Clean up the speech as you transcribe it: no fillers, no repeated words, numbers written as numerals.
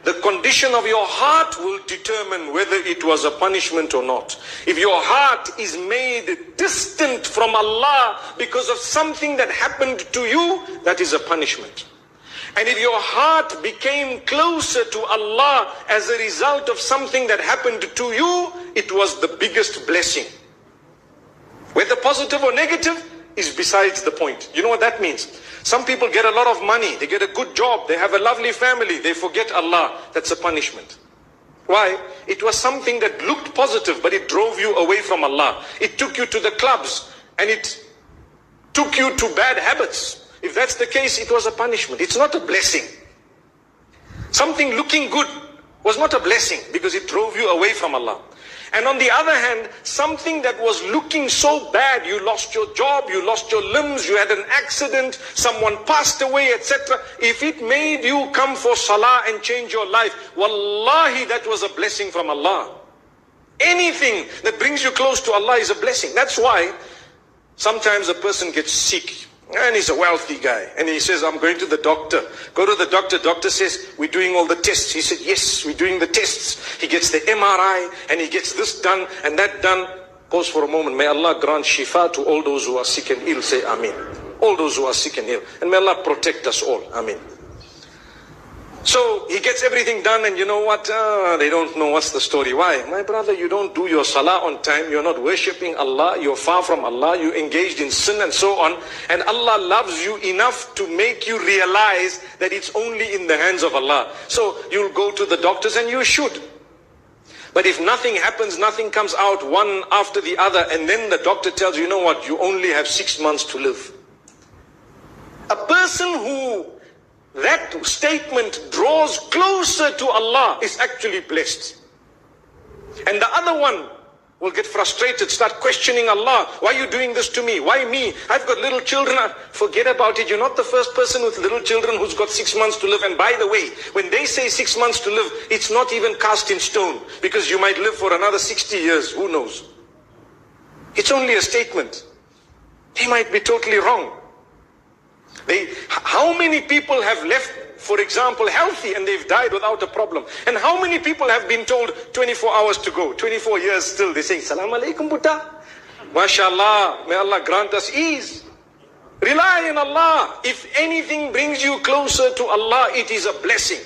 The condition of your heart will determine whether it was a punishment or not. If your heart is made distant from Allah because of something that happened to you, that is a punishment. And if your heart became closer to Allah as a result of something that happened to you, it was the biggest blessing. Whether positive or negative is besides the point. You know what that means? Some people get a lot of money, they get a good job, they have a lovely family, they forget Allah. That's a punishment. Why? It was something that looked positive, but it drove you away from Allah. It took you to the clubs, and it took you to bad habits. If that's the case, it was a punishment. It's not a blessing. Something looking good was not a blessing because it drove you away from Allah. And on the other hand, something that was looking so bad, you lost your job, you lost your limbs, you had an accident, someone passed away, etc. If it made you come for salah and change your life, wallahi, that was a blessing from Allah. Anything that brings you close to Allah is a blessing. That's why sometimes a person gets sick. And he's a wealthy guy. And he says, I'm going to the doctor. Go to the doctor. Doctor says, we're doing all the tests. He said, yes, we're doing the tests. He gets the MRI and he gets this done and that done. Pause for a moment. May Allah grant shifa to all those who are sick and ill. Say Ameen. All those who are sick and ill. And may Allah protect us all. Ameen. So he gets everything done, and you know what? They don't know what's the story. Why? My brother, you don't do your salah on time. You're not worshipping Allah. You're far from Allah. You engaged in sin and so on. And Allah loves you enough to make you realize that it's only in the hands of Allah. So you'll go to the doctors, and you should. But if nothing happens, nothing comes out one after the other, and then the doctor tells you, you know what? You only have 6 months to live. A person who that statement draws closer to Allah is actually blessed. And the other one will get frustrated, start questioning Allah. Why are you doing this to me? Why me? I've got little children. Forget about it. You're not the first person with little children who's got 6 months to live. And by the way, when they say 6 months to live, it's not even cast in stone, because you might live for another 60 years. Who knows? It's only a statement. They might be totally wrong. How many people have left, for example, healthy, and they've died without a problem? And how many people have been told 24 hours to go, 24 years still? They're saying, Salaam alaikum, Buddha. MashaAllah, may Allah grant us ease. Rely on Allah. If anything brings you closer to Allah, it is a blessing.